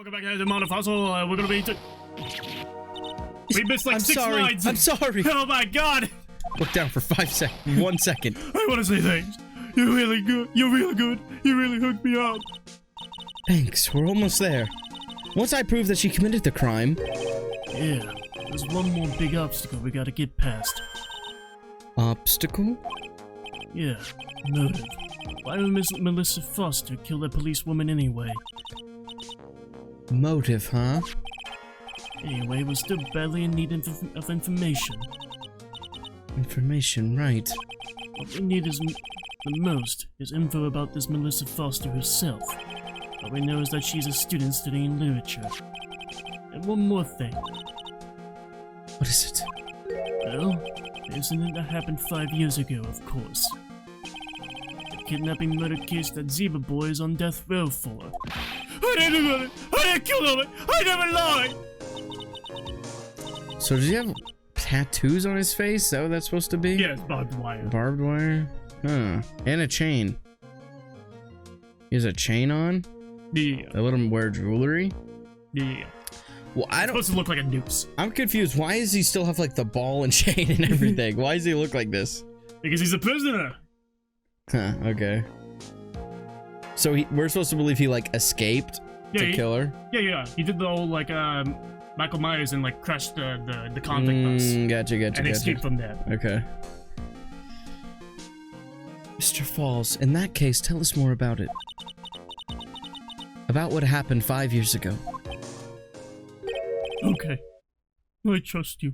welcome back to the Mount of Hustle. We're gonna be... We missed like six lines. I'm sorry. Oh my god. Look down for 5 seconds. 1 second. I want to say thanks. You're really good. You're really good. You really hooked me up. Thanks. We're almost there. Once I prove that she committed the crime... Yeah. There's one more big obstacle we gotta get past. Obstacle? Yeah. Motive. Why would Miss Melissa Foster kill that policewoman anyway? Motive, huh? Anyway, we're still badly in need of information. Information, right. What we need is the most is info about this Melissa Foster herself. All we know is that she's a student studying literature. And one more thing. What is it? Well, the incident that happened 5 years ago, of course. The kidnapping murder case that Zebra Boy is on death row for. I didn't do it! I didn't kill him! I never lied! So does he have tattoos on his face? Is that what that's supposed to be? Yeah, it's barbed wire. Barbed wire? Huh. And a chain. He has a chain on? Yeah. They let him wear jewelry? Yeah. Well, I don't... It's supposed to look like a noose. I'm confused. Why does he still have, like, the ball and chain and everything? Why does he look like this? Because he's a prisoner. Huh, okay. So we're supposed to believe he, like, escaped to kill her? Yeah. He did the whole, like, Michael Myers and, like, crashed the convict bus. Gotcha. And escaped from there. Okay. Mr. Falls, in that case, tell us more about it. About what happened 5 years ago. Okay. I trust you.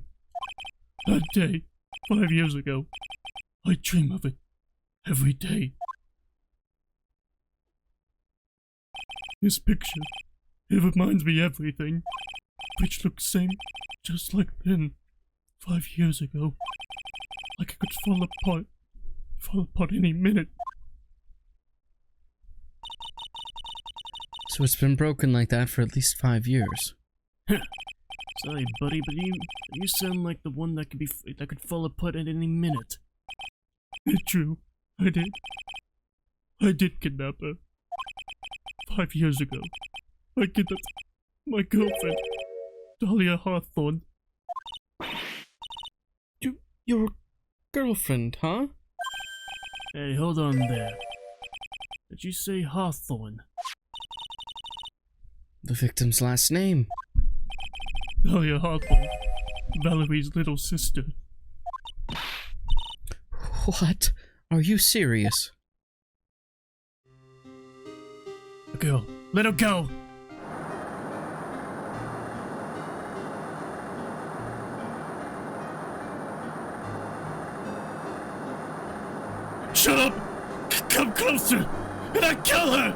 That day, 5 years ago, I dream of it every day. This picture, it reminds me everything, which looks same, just like then, 5 years ago. Like it could fall apart any minute. So it's been broken like that for at least 5 years. Sorry, buddy, but you sound like the one that could fall apart at any minute. It's true. I did kidnap her. 5 years ago. I kidnapped my girlfriend, Dahlia Hawthorne. Your girlfriend, huh? Hey, hold on there. Did you say Hawthorne? The victim's last name. Dahlia Hawthorne. Valerie's little sister. What? Are you serious? The girl. Let her go! Shut up! Come closer! And I kill her!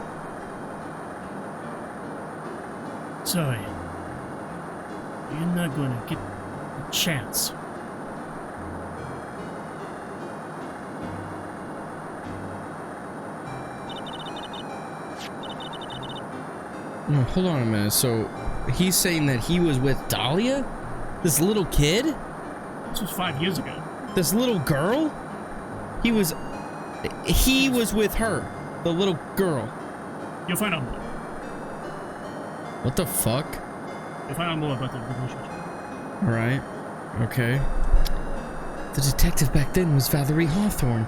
Sorry. You're not gonna get a chance. No, hold on a minute. So, he's saying that he was with Dahlia? This little kid? This was 5 years ago. This little girl? He was with her. The little girl. You'll find out more. What the fuck? You'll find out more about the relationship. Alright. Okay. The detective back then was Valerie Hawthorne.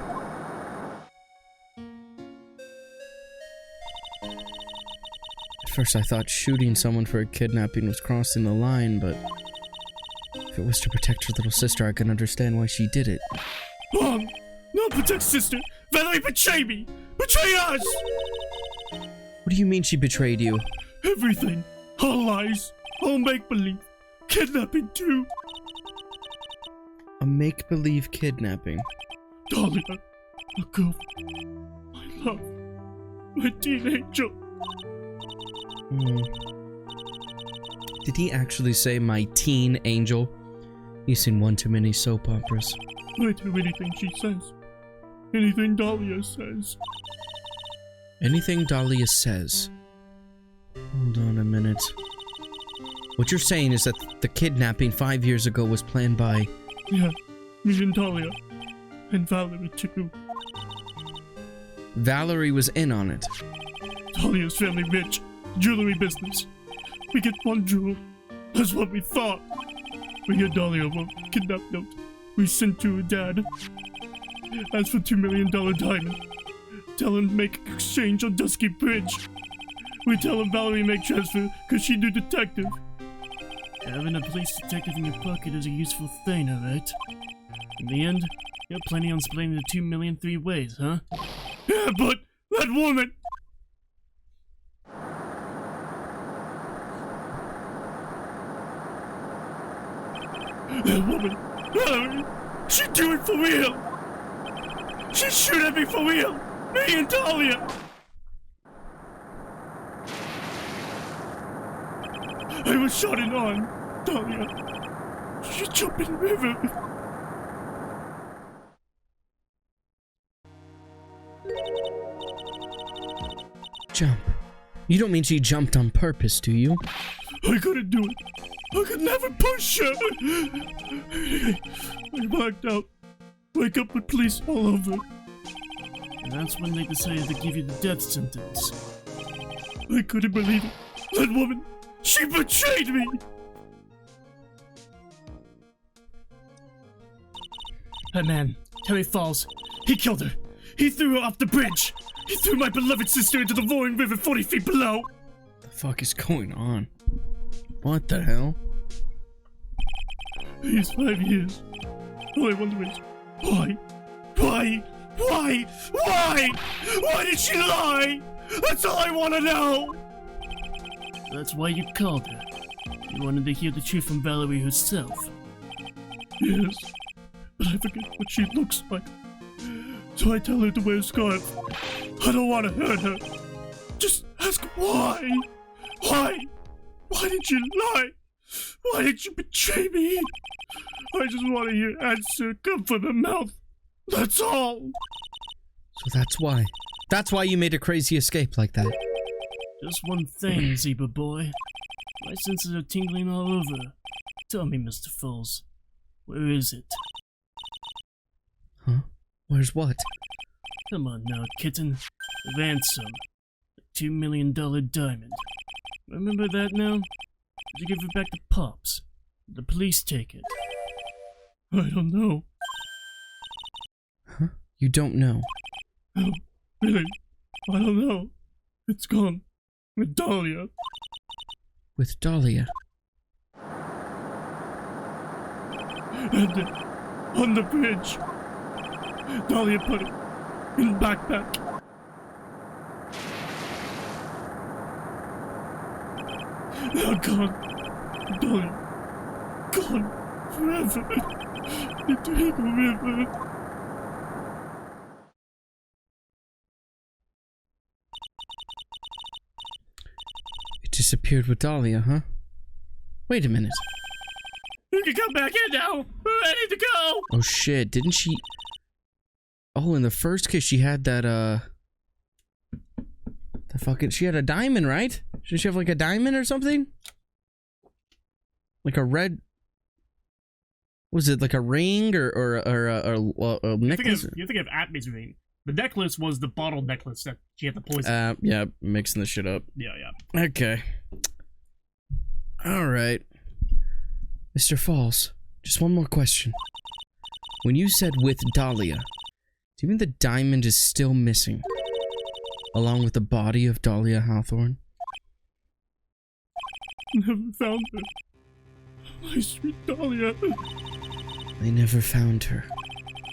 At first I thought shooting someone for a kidnapping was crossing the line, but if it was to protect her little sister, I can understand why she did it. Mom! Not protect sister! Valerie betrayed me! Betray us! What do you mean she betrayed you? Everything! All lies! All make-believe! Kidnapping too! A make-believe kidnapping. Dahlia, a girl, my love, my teen angel. Did he actually say my teen angel? He's seen one too many soap operas. I do anything she says. Anything Dahlia says. Anything Dahlia says. Hold on a minute. What you're saying is that the kidnapping 5 years ago was planned by... Yeah, me and Dahlia. And Valerie too. Valerie was in on it. Dahlia's family rich. Jewelry business. we get one jewel. That's what we thought. We hear Dahlia wrote a kidnap note. We sent to her dad. As for $2 million diamond. Tell him to make exchange on Dusky Bridge. We tell him Valerie make transfer because she do detective. Having a police detective in your pocket is a useful thing, alright? In the end, you're planning on splitting the 2 million 3 ways, huh? Yeah, but that woman! That woman, Valerie, she do it for real! She shoot at me for real! Me and Dahlia! I was shot in arm, Dahlia. She jumped in the river. Jump. You don't mean she jumped on purpose, do you? I couldn't do it. I could never push her. I blacked out. Wake up with police all over. And that's when they decided to give you the death sentence. I couldn't believe it. That woman, she betrayed me! That man, Terry Falls, he killed her. He threw her off the bridge. He threw my beloved sister into the roaring river 40 feet below. The fuck is going on? What the hell? He's 5 years. All I wonder is, why? Why? Why? Why? Why did she lie? That's all I want to know! That's why you called her. You wanted to hear the truth from Valerie herself. Yes, but I forget what she looks like. So I tell her to wear a scarf. I don't want to hurt her. Just ask why. Why? Why did you lie? Why did you betray me? I just want to hear answer come from her mouth. That's all. So that's why. That's why you made a crazy escape like that. Just one thing, Zebra boy. My senses are tingling all over. Tell me, Mr. Falls, where is it? Huh? Where's what? Come on now, kitten. The ransom. The $2 million diamond. Remember that now? Did you give it back to Pops? Did the police take it? I don't know. Huh? You don't know? No, really. I don't know. It's gone. With Dahlia. With Dahlia? And on the bridge. Dahlia put it in the backpack. Now gone. Dahlia. Gone forever. Into Eagle River. Disappeared with Dahlia, huh? Wait a minute. You can come back in now. We're ready to go. Oh shit, didn't she... Oh, in the first case she had that, she had a diamond, right? Didn't she have like a diamond or something? Like a red... Was it like a ring or a necklace? You think of Atmy's ring. The necklace was the bottle necklace that she had the poison. Yeah, mixing the shit up. Yeah. Okay. Alright. Mr. Falls, just one more question. When you said with Dahlia, do you mean the diamond is still missing? Along with the body of Dahlia Hawthorne? Never found her. My sweet Dahlia. They never found her.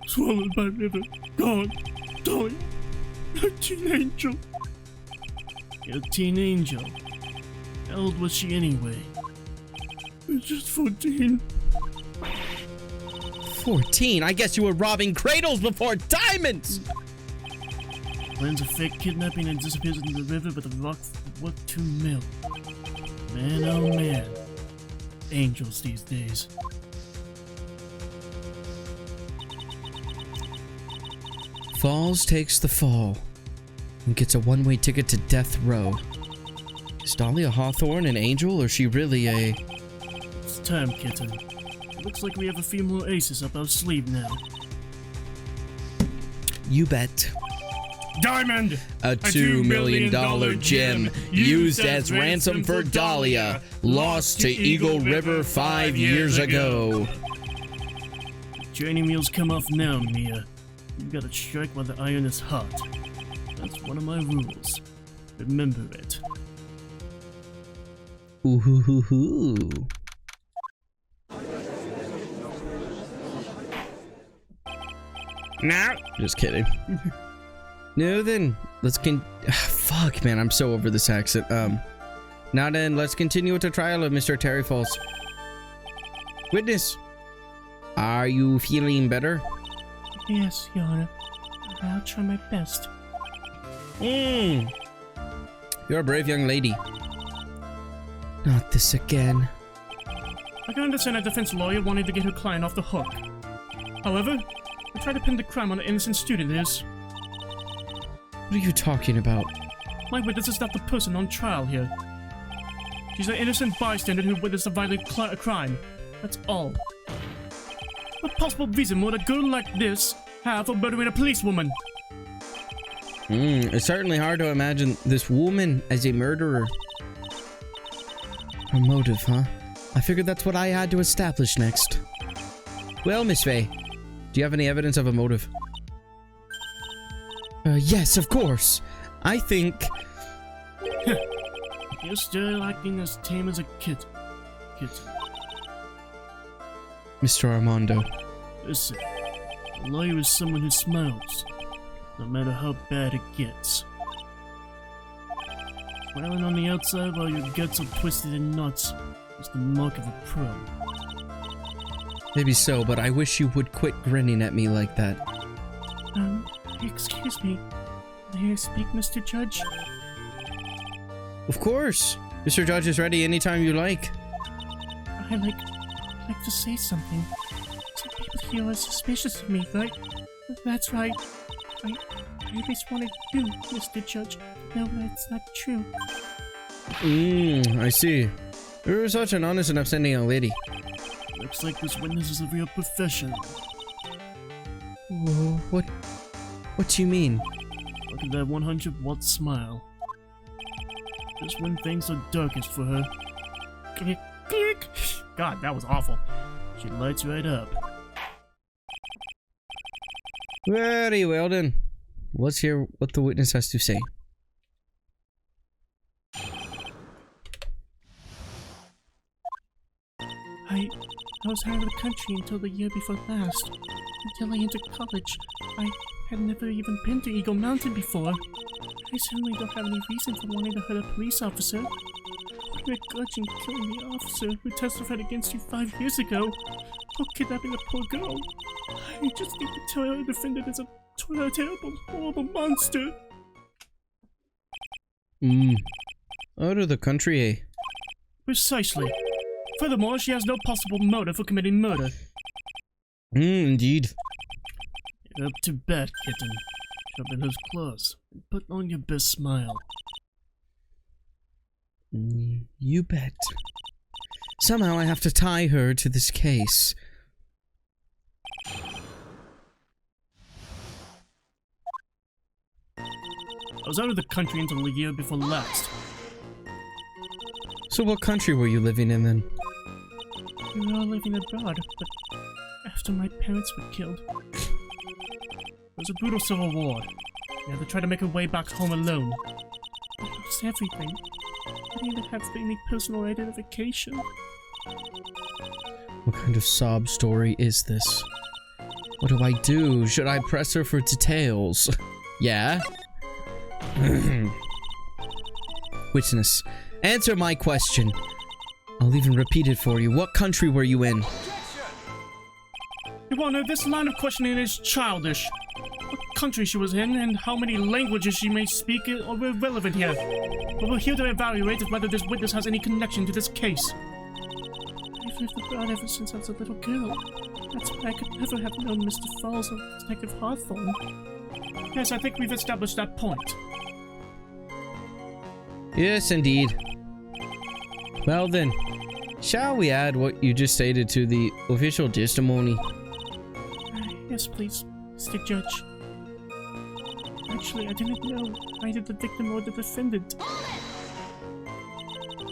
Swallowed by river. Gone. Dahlia. Your teen angel. Your teen angel. How old was she anyway? Just 14. 14? I guess you were robbing cradles before diamonds! Plans a fake kidnapping and disappears into the river with a rock worth 2 mil. Man, oh man. Angels these days. Falls takes the fall and gets a one-way ticket to death row. Is Dahlia Hawthorne an angel, or is she really a... It's time, kitten. It looks like we have a few more aces up our sleeve now. You bet. Diamond! A $2 million gem used as ransom for Dahlia, lost to Eagle River 5 years ago. Training wheels come off now, Mia. You gotta strike while the iron is hot. That's one of my rules. Remember it. Ooh hoo hoo hoo. Nah. Just kidding. No then, let's fuck man, I'm so over this accent. Now then, let's continue with the trial of Mr. Terry Falls. Witness, are you feeling better? Yes, Your Honor. I'll try my best. You're a brave young lady. Not this again. I can understand a defense lawyer wanting to get her client off the hook. However, I tried to pin the crime on the innocent student is. What are you talking about? My witness is not the person on trial here. She's an innocent bystander who witnessed a violent crime. That's all. What possible reason would a girl like this have for murdering a policewoman? It's certainly hard to imagine this woman as a murderer. Her motive, huh? I figured that's what I had to establish next. Well, Miss Faye, do you have any evidence of a motive? Yes, of course. I think... You're still acting as tame as a kid. Mr. Armando. Listen, a lawyer is someone who smiles, no matter how bad it gets. Smiling on the outside while your guts are twisted in knots is the mark of a pro. Maybe so, but I wish you would quit grinning at me like that. Excuse me. May I speak, Mr. Judge? Of course. Mr. Judge is ready anytime you like. I like to say something. Some people here are suspicious of me, right? That's right. I just wanted you, Mr. Judge. No, it's not true. I see. You're such an honest and upstanding young lady. Looks like this witness is a real professional. Whoa, what do you mean? Look at that 100-watt smile. Just when things are darkest for her. God, that was awful. She lights right up. Very well then. Let's hear what the witness has to say. I was out of the country until the year before last. Until I entered college. I had never even been to Eagle Mountain before. I certainly don't have any reason for wanting to hurt a police officer. I begrudge in killing the officer who testified against you 5 years ago for kidnapping a poor girl. I just think the terrible defendant is a terrible, horrible monster. Out of the country, eh? Precisely. Furthermore, she has no possible motive for committing murder. Indeed. Up to bat, kitten. Jump in those claws and put on your best smile. You bet. Somehow I have to tie her to this case. I was out of the country until the year before last. So what country were you living in then? We were all living abroad, but after my parents were killed, there was a brutal civil war. I had to try to make a way back home alone. I lost everything. I didn't even have any personal identification. What kind of sob story is this? What do I do? Should I press her for details? Yeah? Witness, answer my question. I'll even repeat it for you. What country were you in? Your Honor, this line of questioning is childish. What country she was in and how many languages she may speak are irrelevant here. What we're here to evaluate is whether this witness has any connection to this case. I've lived abroad ever since I was a little girl. That's why I could never have known Mr. Falls or Detective Hawthorne. Yes, I think we've established that point. Yes, indeed. Well then, shall we add what you just stated to the official testimony? Yes, please, Mr. Judge. Actually, I didn't know either the victim or the defendant.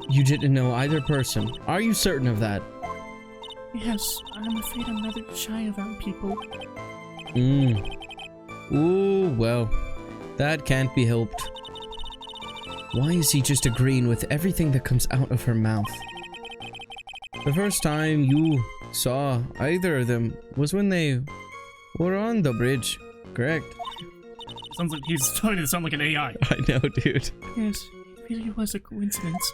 You didn't know either person. Are you certain of that? Yes, I'm afraid I'm rather shy around people. Ooh, well, that can't be helped. Why is he just agreeing with everything that comes out of her mouth? The first time you saw either of them was when they were on the bridge, correct? Sounds like he's starting to sound like an AI. I know, dude. Yes, it really was a coincidence.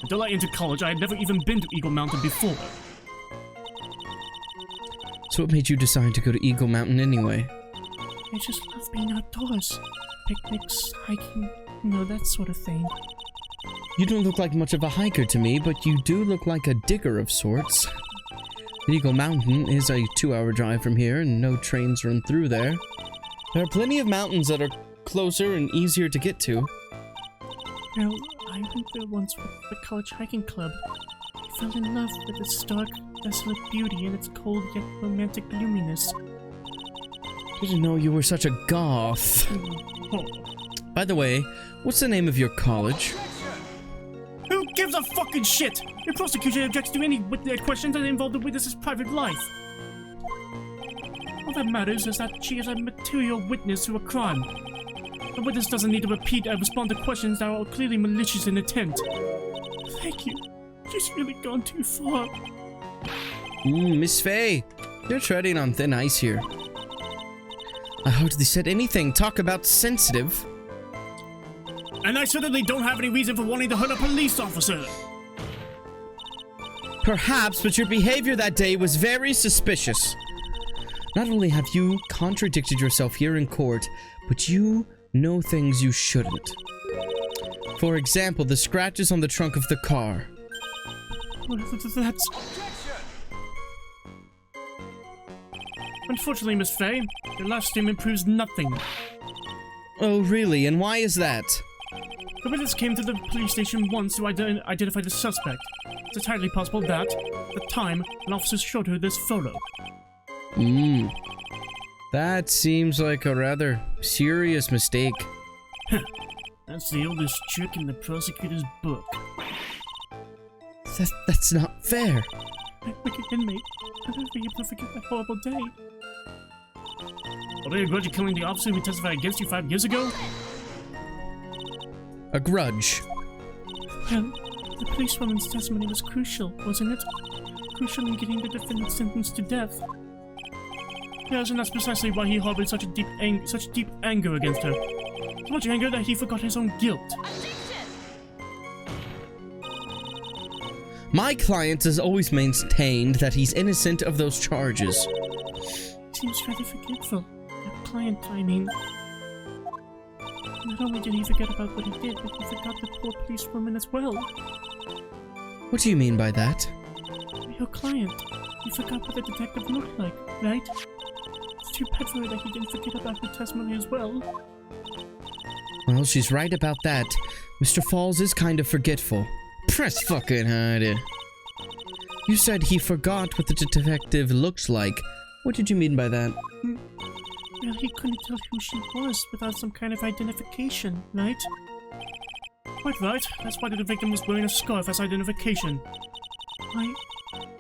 Until I entered college, I had never even been to Eagle Mountain before. So what made you decide to go to Eagle Mountain anyway? I just love being outdoors. Picnics, hiking, that sort of thing. You don't look like much of a hiker to me, but you do look like a digger of sorts. Eagle Mountain is a 2-hour drive from here, and no trains run through there. There are plenty of mountains that are closer and easier to get to. Well, I went there once with the college hiking club. I fell in love with its stark, desolate beauty and its cold yet romantic gloominess. Didn't know you were such a goth. Oh. By the way, what's the name of your college? Who gives a fucking shit? The prosecution objects to any questions that involve the witness's private life. All that matters is that she is a material witness to a crime. The witness doesn't need to respond to questions that are clearly malicious in intent. Thank you. She's really gone too far. Miss Faye, you're treading on thin ice here. I hardly said anything. Talk about sensitive. And I certainly don't have any reason for wanting to hurt a police officer. Perhaps, but your behavior that day was very suspicious. Not only have you contradicted yourself here in court, but you know things you shouldn't. For example, the scratches on the trunk of the car. That's... Unfortunately, Miss Faye, your last statement proves nothing. Oh, really? And why is that? The witness came to the police station once to identify the suspect. It's entirely possible that, at the time, an officer showed her this photo. That seems like a rather serious mistake. That's the oldest trick in the prosecutor's book. That's not fair. That wicked inmate. I'll never be able to forget that horrible day. Although you grudge you killing the officer who testified against you 5 years ago? A grudge. Well, the policewoman's testimony was crucial, wasn't it? Crucial in getting the defendant sentenced to death. Yes, and that's precisely why he harbored such deep anger against her. So much anger that he forgot his own guilt. My client has always maintained that he's innocent of those charges. Seems rather forgetful. Your client, I mean. Not only did he forget about what he did, but he forgot the poor policewoman as well. What do you mean by that? Your client. He forgot what the detective looked like, right? It's too bad for her that he didn't forget about her testimony as well. Well, she's right about that. Mr. Falls is kind of forgetful. Press fucking harder. You said he forgot what the detective looked like. What did you mean by that? Well, he couldn't tell who she was without some kind of identification, right? Quite right. That's why the victim was wearing a scarf as identification.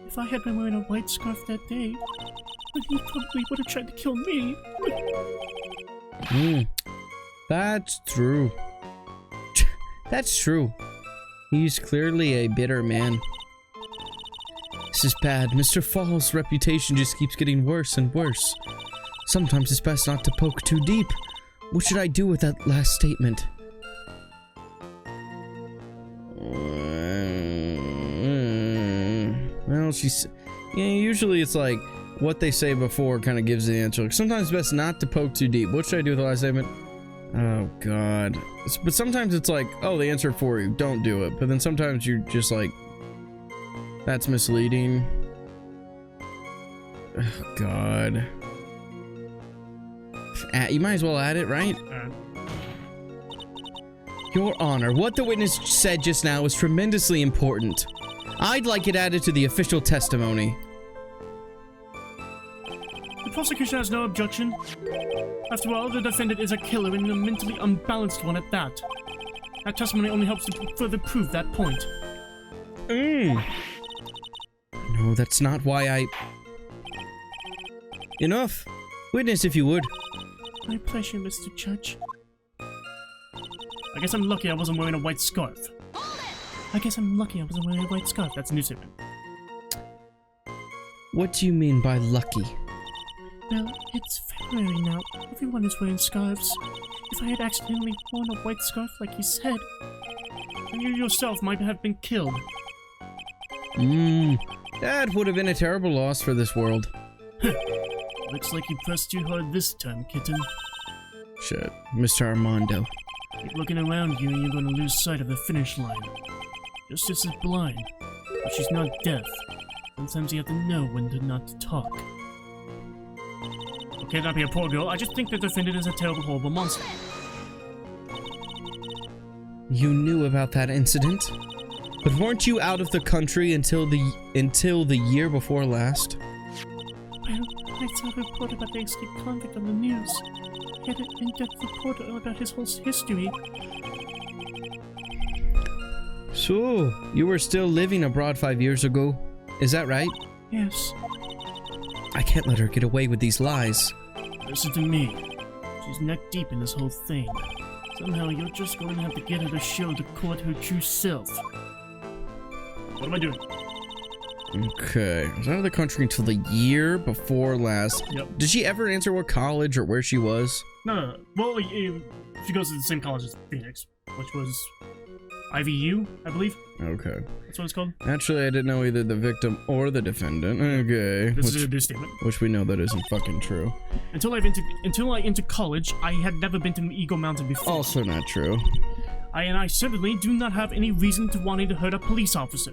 If I had been wearing a white scarf that day, then he probably would have tried to kill me. That's true. That's true. He's clearly a bitter man. This is bad. Mr. Falls' reputation just keeps getting worse and worse. Sometimes it's best not to poke too deep. What should I do with that last statement? Well, yeah, usually it's like what they say before kind of gives the answer. Like, sometimes it's best not to poke too deep. What should I do with the last statement? Oh, God. But sometimes it's like, oh, they answered for you. Don't do it. But then sometimes you're just like, that's misleading. Oh, God. You might as well add it, right? Your Honor, what the witness said just now is tremendously important. I'd like it added to the official testimony. The prosecution has no objection. After all, the defendant is a killer and a mentally unbalanced one at that. That testimony only helps to further prove that point. No, that's not why I... Enough. Witness if you would. My pleasure, Mr. Judge. I guess I'm lucky I wasn't wearing a white scarf. That's a new statement. What do you mean by lucky? Well, it's February now. Everyone is wearing scarves. If I had accidentally worn a white scarf like he said, then you yourself might have been killed. That would have been a terrible loss for this world. Looks like you pressed too hard this time, kitten. Shit. Mr. Armando. Keep looking around you and you're gonna lose sight of the finish line. Justice is blind, but she's not deaf. Sometimes you have to know when to not to talk. Okay, not be a poor girl. I just think the defendant is a terrible, horrible monster. You knew about that incident? But weren't you out of the country until the year before last? Well, I saw a report about the escaped convict on the news. He had an in-depth report about his whole history. So, you were still living abroad 5 years ago? Is that right? Yes. I can't let her get away with these lies. Listen to me. She's neck deep in this whole thing. Somehow you're just going to have to get her to show the court her true self. What am I doing? Okay. I was out of the country until the year before last. Yep. Did she ever answer what college or where she was? No. Well, she goes to the same college as Phoenix, which was IVU, I believe. Okay. That's what it's called. Actually, I didn't know either the victim or the defendant. Okay. This is a new statement. Which we know that isn't fucking true. Until I entered college, I had never been to Eagle Mountain before. Also not true. I certainly do not have any reason to wanting to hurt a police officer.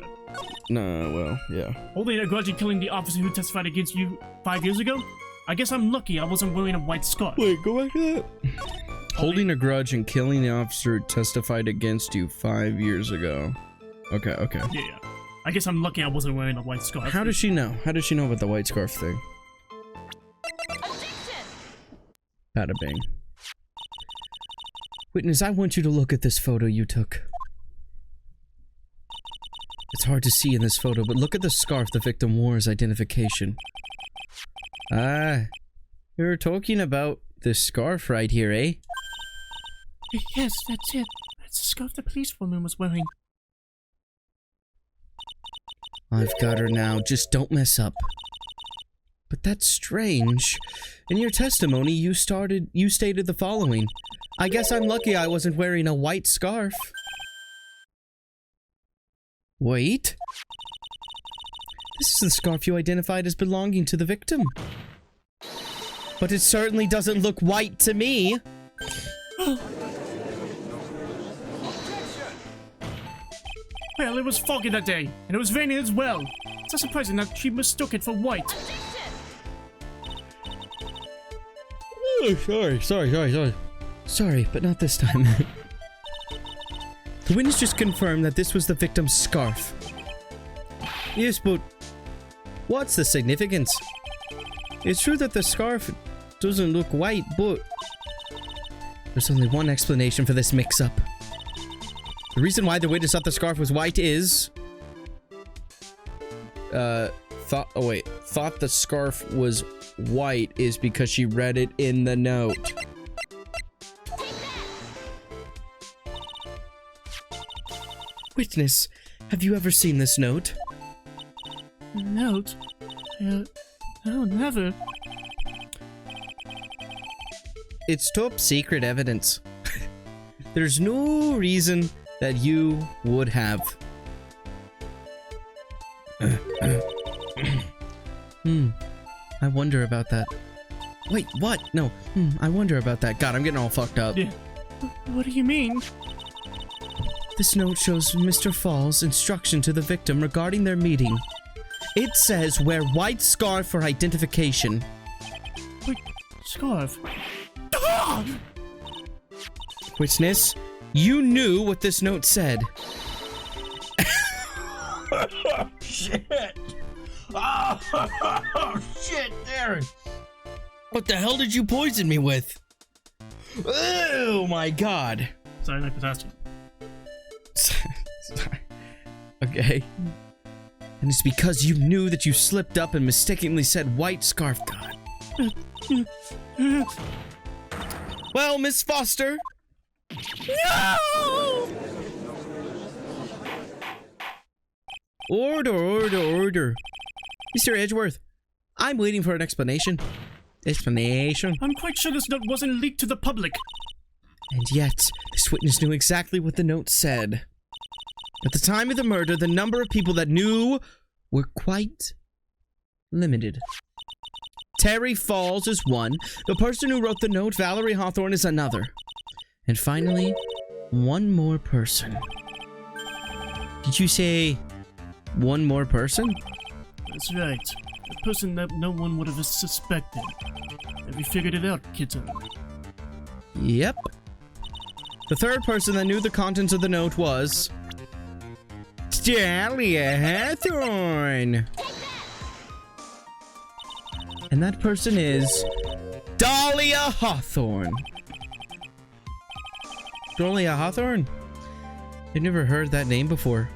No, well, yeah. Holding a grudge and killing the officer who testified against you 5 years ago? I guess I'm lucky I wasn't wearing a white scarf. Wait, go back to that. Holding a grudge and killing the officer who testified against you 5 years ago. Okay. Yeah. I guess I'm lucky I wasn't wearing a white scarf. How does she know? How does she know about the white scarf thing? Bada bing. Witness, I want you to look at this photo you took. It's hard to see in this photo, but look at the scarf the victim wore as identification. Ah, you're talking about this scarf right here, eh? Yes, that's it. That's the scarf the policewoman was wearing. I've got her now, just don't mess up. But that's strange. In your testimony, you stated the following. I guess I'm lucky I wasn't wearing a white scarf. Wait. This is the scarf you identified as belonging to the victim. But it certainly doesn't look white to me. Well, it was foggy that day, and it was raining as well. It's not surprising that she mistook it for white. Oh, sorry. Sorry, but not this time. The witness just confirmed that this was the victim's scarf. Yes, but what's the significance? It's true that the scarf doesn't look white, but there's only one explanation for this mix-up. The reason why the witness thought the scarf was white is... thought the scarf was white is because she read it in the note. Witness, have you ever seen this note? Note? No, never. It's top secret evidence. There's no reason that you would have. I wonder about that. Wait, what? No. I wonder about that. God, I'm getting all fucked up. Yeah. What do you mean? This note shows Mr. Falls' instruction to the victim regarding their meeting. It says wear white scarf for identification. Wait, scarf? Witness, you knew what this note said. Shit! Oh, shit, Aaron! What the hell did you poison me with? Oh my god. Cyanide potassium. Okay. And it's because you knew that you slipped up and mistakenly said white scarf god. Well, Miss Foster. No! Order. Mr. Edgeworth, I'm waiting for an explanation. I'm quite sure this note wasn't leaked to the public. And yet, this witness knew exactly what the note said. At the time of the murder, the number of people that knew were quite limited. Terry Falls is one. The person who wrote the note, Valerie Hawthorne, is another. And finally, one more person. Did you say one more person? That's right. A person that no one would have suspected. Have you figured it out, kitten? Yep. The third person that knew the contents of the note was DAHLIA Hawthorne. And that person is DAHLIA Hawthorne. DAHLIA Hawthorne? I've never heard that name before.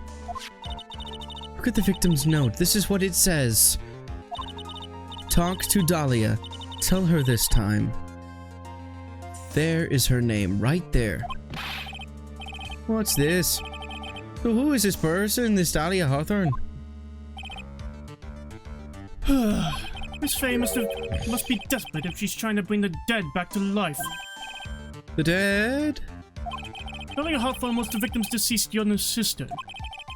Look at the victim's note. This is what it says. Talk to Dahlia. Tell her this time. There is her name, right there. What's this? So who is this person, this Dahlia Hawthorne? Miss Faye must be desperate if she's trying to bring the dead back to life. The dead? Dahlia Hawthorne was the victim's deceased younger sister.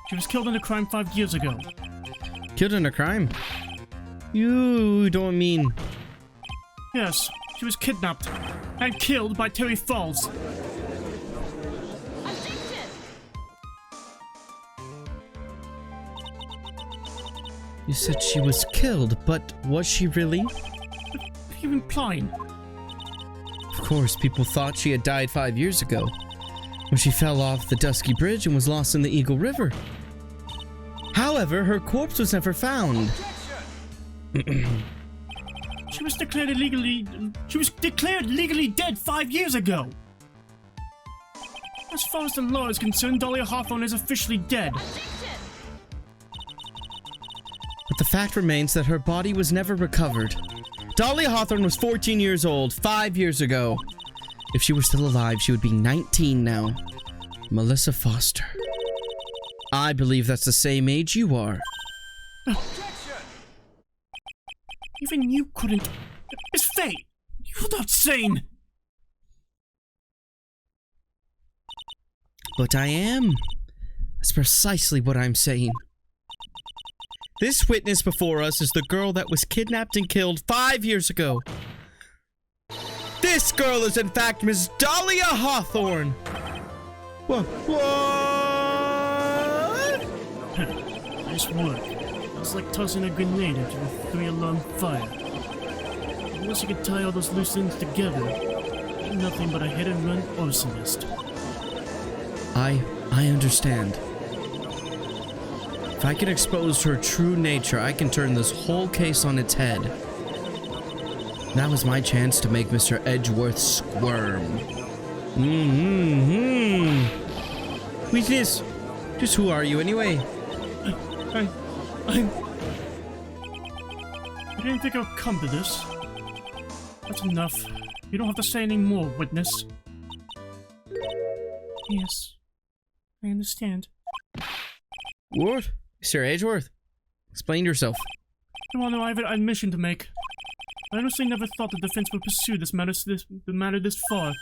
She was killed in a crime 5 years ago. Killed in a crime? You don't mean... Yes, she was kidnapped and killed by Terry Falls. You said she was killed, but was she really? What are you implying? Of course, people thought she had died 5 years ago, when she fell off the Dusky Bridge and was lost in the Eagle River. However, her corpse was never found. She was declared legally dead 5 years ago. As far as the law is concerned, Dahlia Hawthorne is officially dead. But the fact remains that her body was never recovered. Dahlia Hawthorne was 14 years old 5 years ago. If she were still alive, she would be 19 now. Melissa Foster. I believe that's the same age you are. Even you couldn't... Miss Faye! You're not sane! But I am. That's precisely what I'm saying. This witness before us is the girl that was kidnapped and killed 5 years ago. This girl is in fact Miss Dahlia Hawthorne. What? Nice work. It's like tossing a grenade into a 3-alarm fire. Unless you could tie all those loose ends together, you're nothing but a hit-and-run arsonist. I understand. If I can expose her true nature, I can turn this whole case on its head. That was my chance to make Mr. Edgeworth squirm. Weakness! Just who are you anyway? I didn't think I'd come to this. That's enough. You don't have to say any more, witness. Yes, I understand. What? Mr. Edgeworth? Explain yourself. Your Honor, I have an admission to make. I honestly never thought the defense would pursue the matter this far.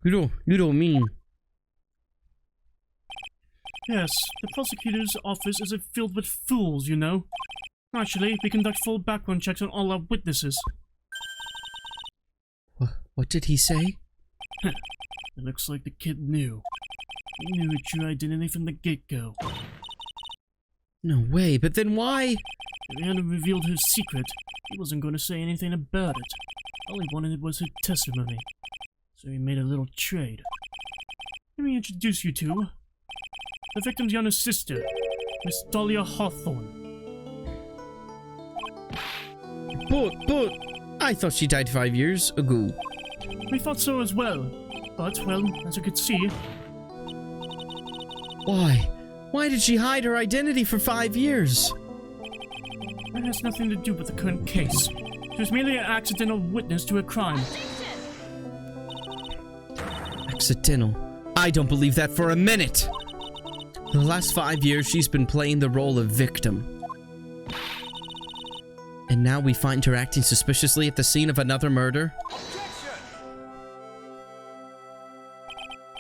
You don't mean... Yes, the prosecutor's office is filled with fools, you know. Actually, we conduct full background checks on all our witnesses. What did he say? It looks like the kid knew. He knew your true identity from the get-go. No way, but then why? If he hadn't revealed her secret, he wasn't going to say anything about it. All he wanted was her testimony. So he made a little trade. Let me introduce you to the victim's younger sister, Miss Dahlia Hawthorne. But, I thought she died 5 years ago. We thought so as well. But, well, as you could see... Why? Why did she hide her identity for 5 years? That has nothing to do with the current case. She was merely an accidental witness to a crime. Accidental? I don't believe that for a minute! For the last 5 years, she's been playing the role of victim. And now we find her acting suspiciously at the scene of another murder?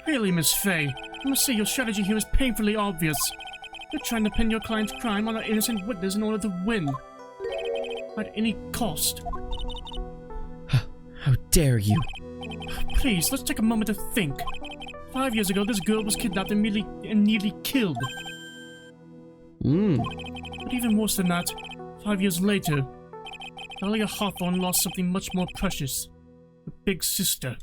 Really, Miss Faye, I must say your strategy here is painfully obvious. You're trying to pin your client's crime on an innocent witness in order to win. At any cost. How dare you? Please, let's take a moment to think. 5 years ago, this girl was kidnapped and nearly killed. But even worse than that, 5 years later, Dahlia Hawthorne lost something much more precious. Her big sister.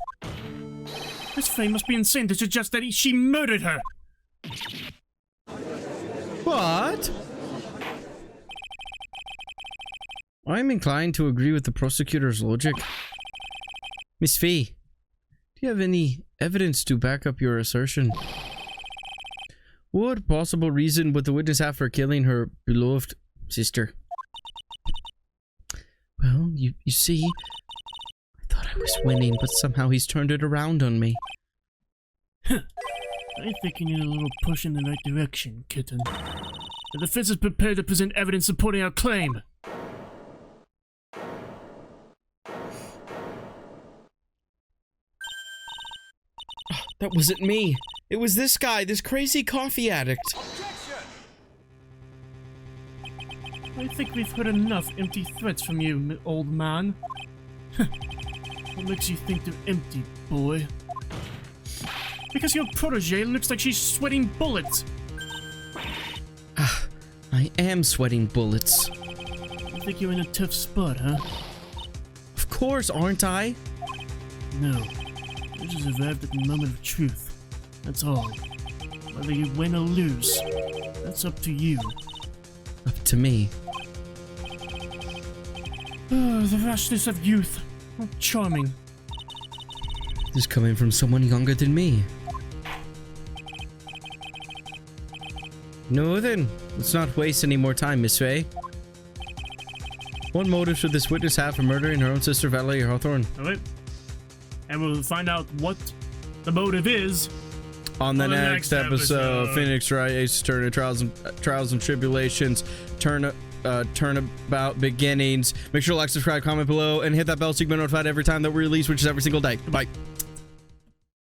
Miss Faye must be insane to suggest that she murdered her! What? I'm inclined to agree with the prosecutor's logic. Miss Faye, do you have any evidence to back up your assertion? What possible reason would the witness have for killing her beloved sister? Well, you see, I thought I was winning, but somehow he's turned it around on me. I think you need a little push in the right direction, kitten. The defense is prepared to present evidence supporting our claim. That wasn't me. It was this guy, this crazy coffee addict. I think we've heard enough empty threats from you, old man. What makes you think they're empty, boy? Because your protege looks like she's sweating bullets. I am sweating bullets. I think you're in a tough spot, huh? Of course, aren't I? No. You just arrived at the moment of truth. That's all. Whether you win or lose, that's up to you. Up to me. Oh, the rashness of youth. How charming. This is coming from someone younger than me. No then, let's not waste any more time, Miss Faye. What motive should this witness have for murdering her own sister, Valerie Hawthorne? Alright. And we'll find out what the motive is on the next episode. Phoenix Wright's turn of trials and tribulations, turnabout beginnings. Make sure to like, subscribe, comment below, and hit that bell so you can be notified every time that we release, which is every single day. Goodbye.